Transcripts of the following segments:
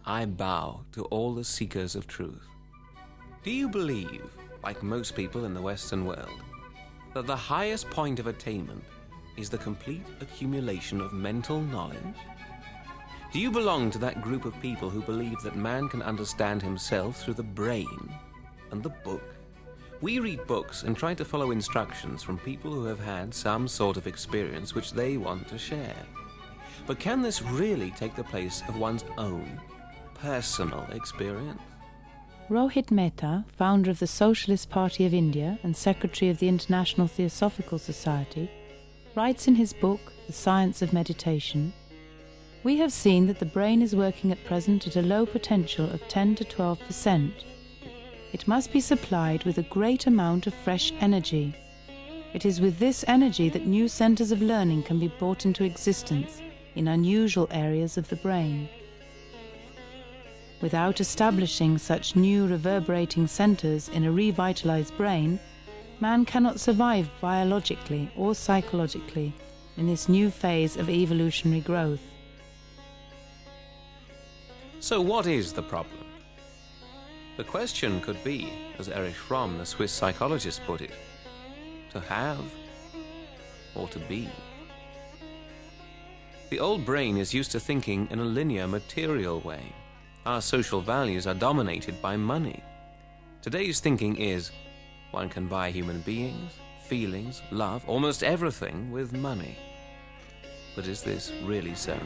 I bow to all the seekers of truth. Do you believe, like most people in the Western world, that the highest point of attainment is the complete accumulation of mental knowledge? Do you belong to that group of people who believe that man can understand himself through the brain and the book? We read books and try to follow instructions from people who have had some sort of experience which they want to share. But can this really take the place of one's own personal experience? Rohit Mehta, founder of the Socialist Party of India and secretary of the International Theosophical Society, writes in his book, The Science of Meditation, "We have seen that the brain is working at present at a low potential of 10 to 12%. It must be supplied with a great amount of fresh energy. It is with this energy that new centers of learning can be brought into existence in unusual areas of the brain. Without establishing such new reverberating centers in a revitalized brain, man cannot survive biologically or psychologically in this new phase of evolutionary growth." So what is the problem? The question could be, as Erich Fromm, the Swiss psychologist, put it, to have or to be. The old brain is used to thinking in a linear, material way. Our social values are dominated by money. Today's thinking is, one can buy human beings, feelings, love, almost everything with money. But is this really so?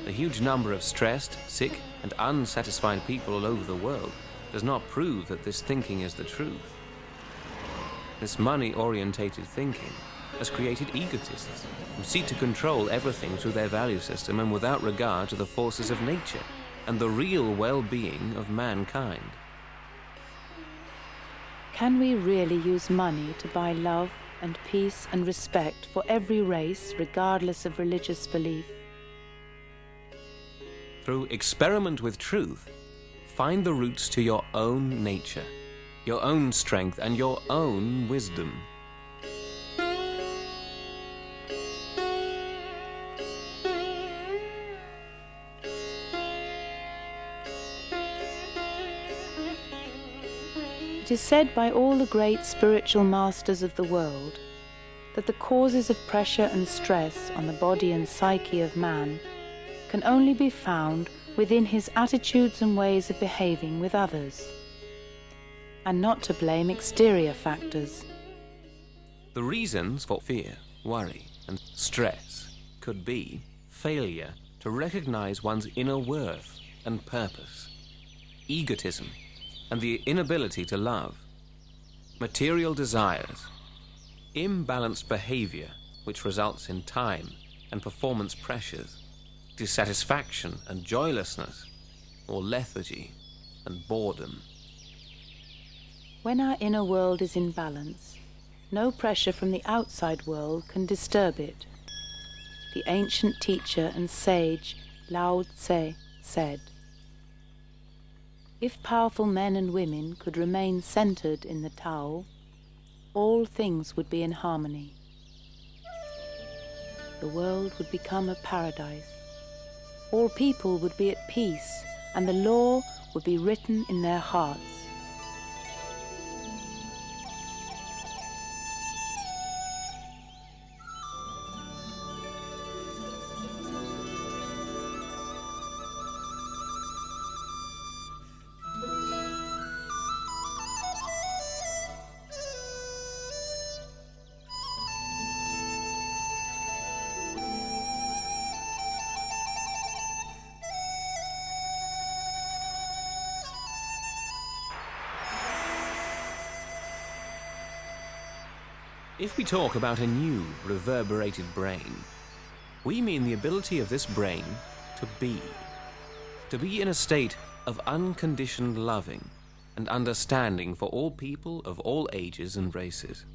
The huge number of stressed, sick, and unsatisfied people all over the world does not prove that this thinking is the truth. This money-orientated thinking has created egotists who seek to control everything through their value system and without regard to the forces of nature and the real well-being of mankind. Can we really use money to buy love and peace and respect for every race, regardless of religious belief? Through experiment with truth, find the roots to your own nature, your own strength, and your own wisdom. It is said by all the great spiritual masters of the world that the causes of pressure and stress on the body and psyche of man can only be found within his attitudes and ways of behaving with others, and not to blame exterior factors. The reasons for fear, worry, and stress could be failure to recognize one's inner worth and purpose, egotism, and the inability to love, material desires, imbalanced behavior which results in time and performance pressures, dissatisfaction and joylessness, or lethargy and boredom. When our inner world is in balance, no pressure from the outside world can disturb it. The ancient teacher and sage Lao Tse said, "If powerful men and women could remain centered in the Tao, all things would be in harmony. The world would become a paradise. All people would be at peace, and the law would be written in their hearts." If we talk about a new, reverberated brain, we mean the ability of this brain to be in a state of unconditioned loving and understanding for all people of all ages and races.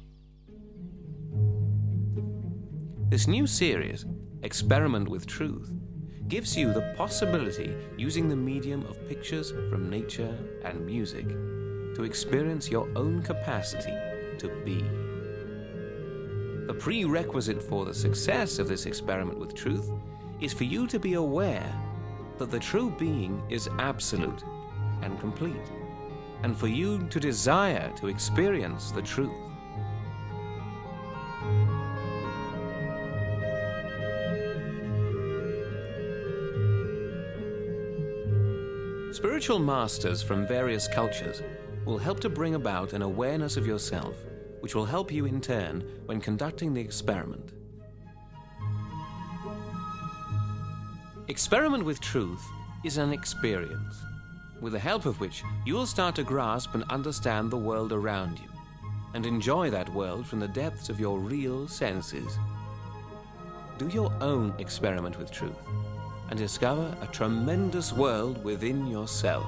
This new series, Experiment with Truth, gives you the possibility, using the medium of pictures from nature and music, to experience your own capacity to be. The prerequisite for the success of this experiment with truth is for you to be aware that the true being is absolute and complete, and for you to desire to experience the truth. Spiritual masters from various cultures will help to bring about an awareness of yourself, which will help you in turn when conducting the experiment. Experiment with truth is an experience, with the help of which you will start to grasp and understand the world around you, and enjoy that world from the depths of your real senses. Do your own experiment with truth, and discover a tremendous world within yourself.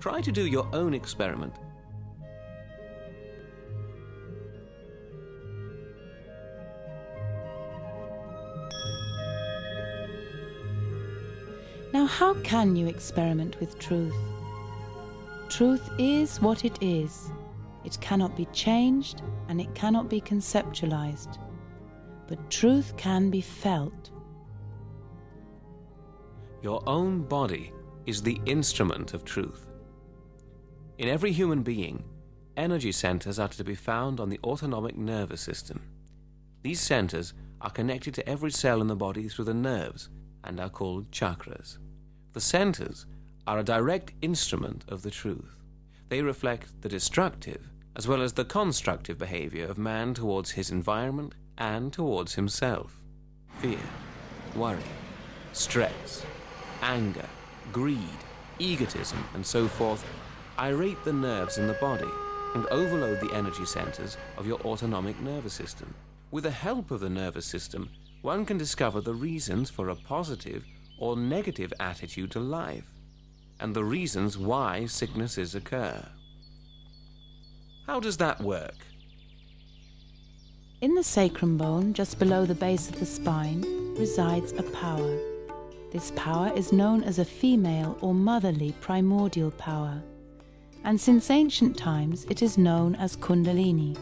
Try to do your own experiment. Now, how can you experiment with truth? Truth is what it is. It cannot be changed and it cannot be conceptualized. But truth can be felt. Your own body is the instrument of truth. In every human being, energy centers are to be found on the autonomic nervous system. These centers are connected to every cell in the body through the nerves and are called chakras. The centers are a direct instrument of the truth. They reflect the destructive as well as the constructive behavior of man towards his environment and towards himself. Fear, worry, stress, anger, greed, egotism, and so forth irate the nerves in the body and overload the energy centers of your autonomic nervous system. With the help of the nervous system, one can discover the reasons for a positive or negative attitude to life, and the reasons why sicknesses occur. How does that work? In the sacrum bone, just below the base of the spine, resides a power. This power is known as a female or motherly primordial power, and since ancient times it is known as Kundalini.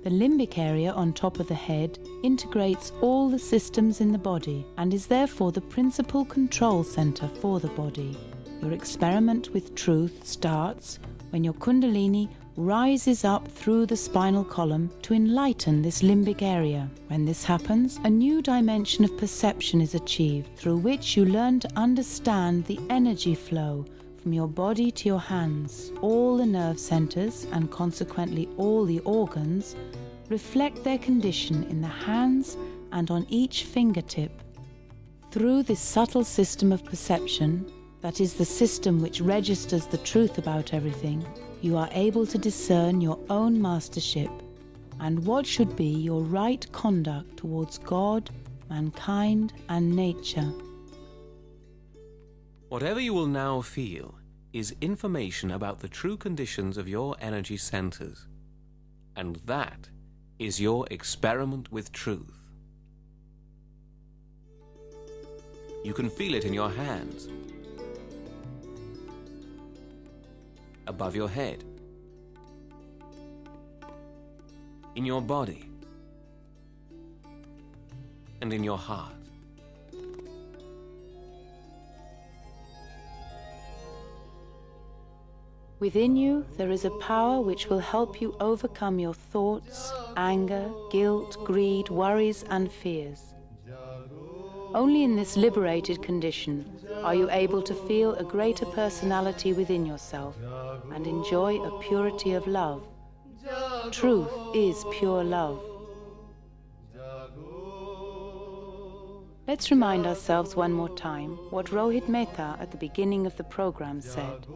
The limbic area on top of the head integrates all the systems in the body and is therefore the principal control center for the body. Your experiment with truth starts when your Kundalini rises up through the spinal column to enlighten this limbic area. When this happens, a new dimension of perception is achieved through which you learn to understand the energy flow from your body to your hands. All the nerve centers, and consequently all the organs, reflect their condition in the hands and on each fingertip. Through this subtle system of perception, that is the system which registers the truth about everything, you are able to discern your own mastership and what should be your right conduct towards God, mankind, and nature. Whatever you will now feel is information about the true conditions of your energy centers, and that is your experiment with truth. You can feel it in your hands, above your head, in your body, and in your heart. Within you, there is a power which will help you overcome your thoughts, anger, guilt, greed, worries, and fears. Only in this liberated condition are you able to feel a greater personality within yourself and enjoy a purity of love. Truth is pure love. Let's remind ourselves one more time what Rohit Mehta at the beginning of the program said.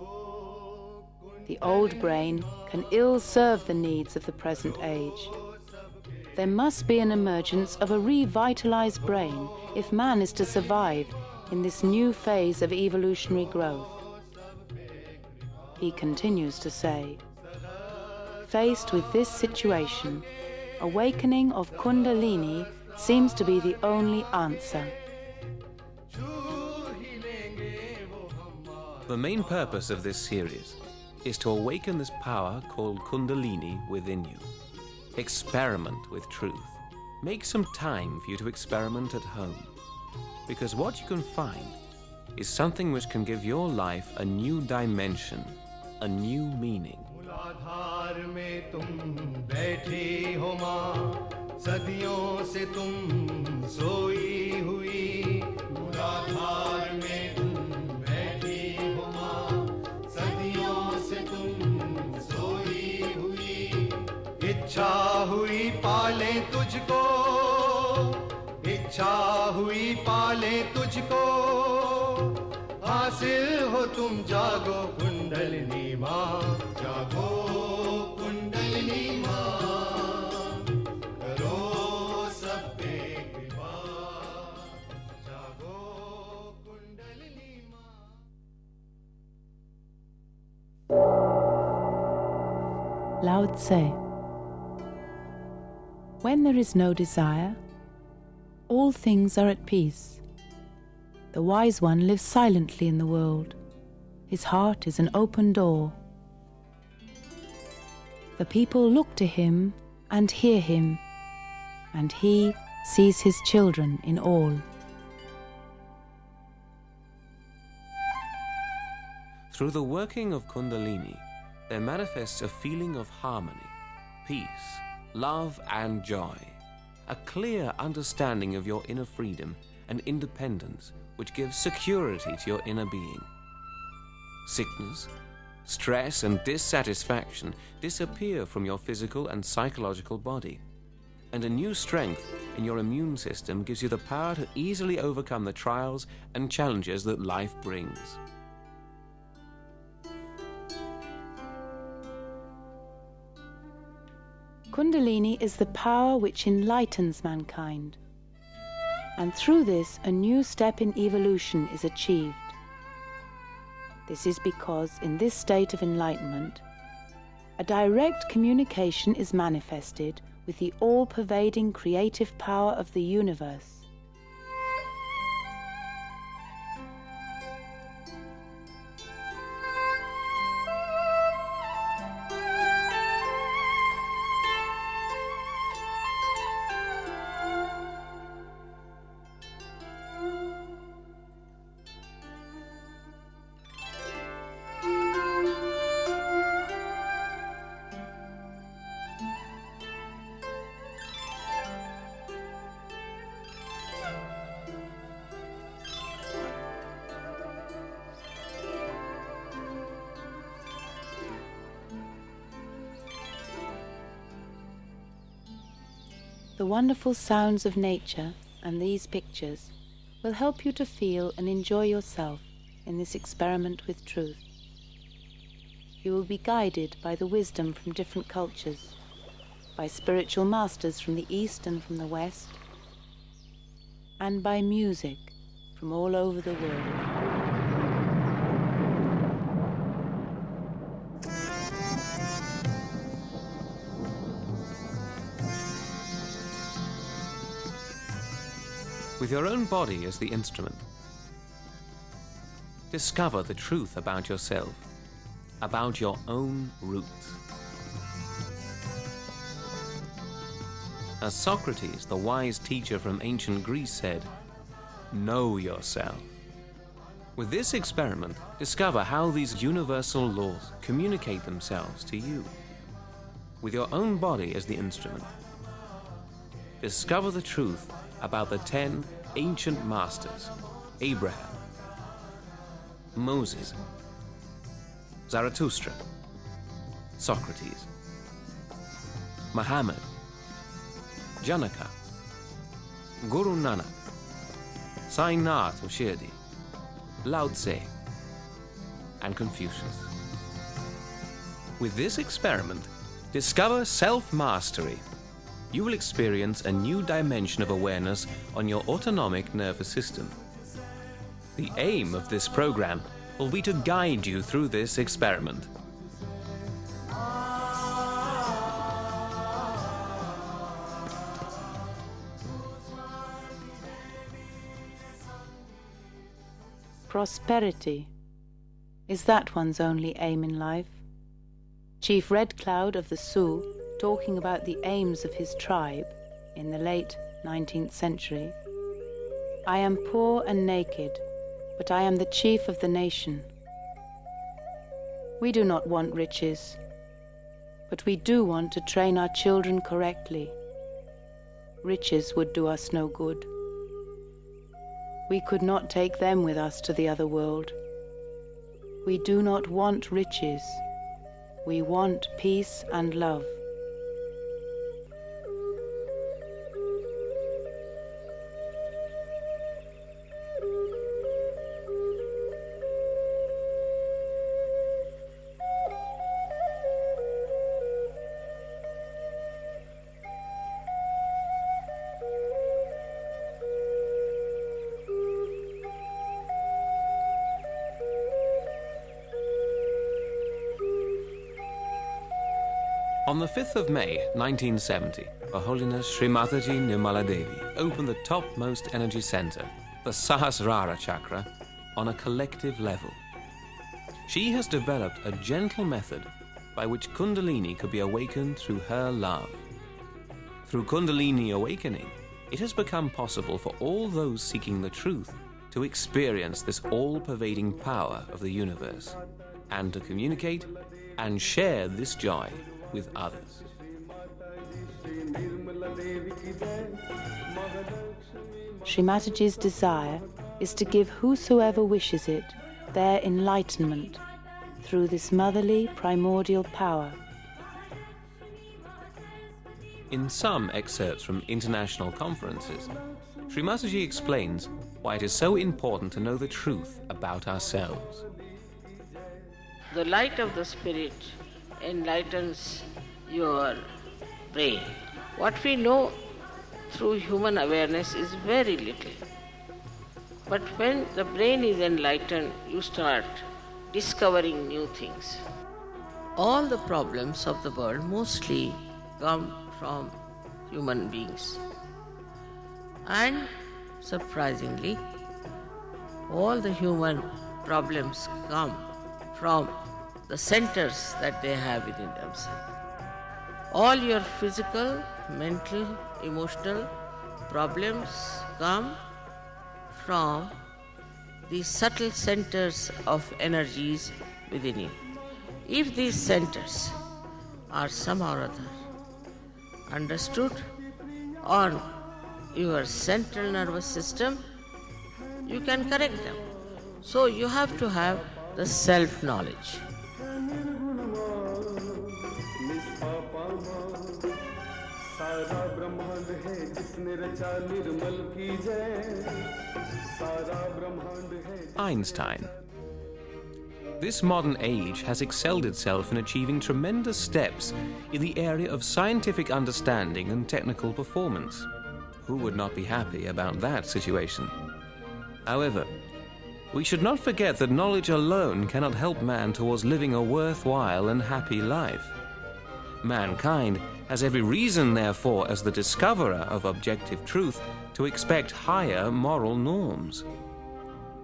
The old brain can ill serve the needs of the present age. There must be an emergence of a revitalized brain if man is to survive in this new phase of evolutionary growth. He continues to say, faced with this situation, awakening of Kundalini seems to be the only answer. The main purpose of this series is to awaken this power called Kundalini within you. Experiment with truth. Make some time for you to experiment at home. because what you can find is something which can give your life a new dimension, a new meaning. मूलाधार में तुम बैठी हो माँ, सदियों से तुम सोई हुई। मूलाधार में तुम बैठी हो माँ, सदियों से तुम सोई हुई। इच्छा हुई पाले तुझको, इच्छा हुई पाले तुझको, हासिल हो तुम जागो कुंडलिनी माँ, जागो कुंडलिनी माँ, करो सब पे कृपा, जागो कुंडलिनी माँ। Lao Tse. When there is no desire, all things are at peace. The wise one lives silently in the world. His heart is an open door. The people look to him and hear him, and he sees his children in all. Through the working of Kundalini, there manifests a feeling of harmony, peace, love and joy, a clear understanding of your inner freedom and independence which gives security to your inner being. Sickness, stress and dissatisfaction disappear from your physical and psychological body, and a new strength in your immune system gives you the power to easily overcome the trials and challenges that life brings. Kundalini is the power which enlightens mankind, and through this a new step in evolution is achieved. This is because in this state of enlightenment, a direct communication is manifested with the all-pervading creative power of the universe. The wonderful sounds of nature and these pictures will help you to feel and enjoy yourself in this experiment with truth. You will be guided by the wisdom from different cultures, by spiritual masters from the East and from the West, and by music from all over the world. With your own body as the instrument, discover the truth about yourself, about your own roots. As Socrates, the wise teacher from ancient Greece, said, "Know yourself." With this experiment, discover how these universal laws communicate themselves to you. With your own body as the instrument, discover the truth about the 10 ancient masters: Abraham, Moses, Zarathustra, Socrates, Muhammad, Janaka, Guru Nanak, Sai Nath of Shirdi, Lao Tse, and Confucius. With this experiment, discover self-mastery. You will experience a new dimension of awareness on your autonomic nervous system. The aim of this program will be to guide you through this experiment. Prosperity. Is that one's only aim in life? Chief Red Cloud of the Sioux, talking about the aims of his tribe in the late 19th century, I am poor and naked, but I am the chief of the nation. We do not want riches, but we do want to train our children correctly. Riches would do us no good. We could not take them with us to the other world. We do not want riches. We want peace and love. On the 5th of May, 1970, Her Holiness Sri Mataji Nirmala Devi opened the topmost energy center, the Sahasrara Chakra, on a collective level. She has developed a gentle method by which Kundalini could be awakened through her love. Through Kundalini awakening, it has become possible for all those seeking the truth to experience this all-pervading power of the universe, and to communicate and share this joy with others. Sri Mataji's desire is to give whosoever wishes it their enlightenment through this motherly primordial power. In some excerpts from international conferences, Sri Mataji explains why it is so important to know the truth about ourselves. The light of the Spirit enlightens your brain. What we know through human awareness is very little. But when the brain is enlightened, you start discovering new things. All the problems of the world mostly come from human beings. And surprisingly, all the human problems come from the centers that they have within themselves. All your physical, mental, emotional problems come from the subtle centers of energies within you. If these centers are somehow or other understood on your central nervous system, you can correct them. So you have to have the self-knowledge. Einstein. This modern age has excelled itself in achieving tremendous steps in the area of scientific understanding and technical performance. Who would not be happy about that situation? However, we should not forget that knowledge alone cannot help man towards living a worthwhile and happy life. Mankind has every reason, therefore, as the discoverer of objective truth, to expect higher moral norms.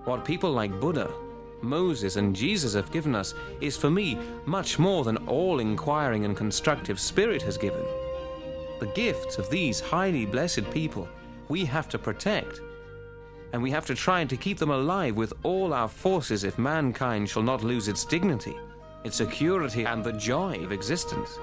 What people like Buddha, Moses, and Jesus have given us is, for me, much more than all inquiring and constructive spirit has given. The gifts of these highly blessed people we have to protect, and we have to try to keep them alive with all our forces if mankind shall not lose its dignity, its security, and the joy of existence.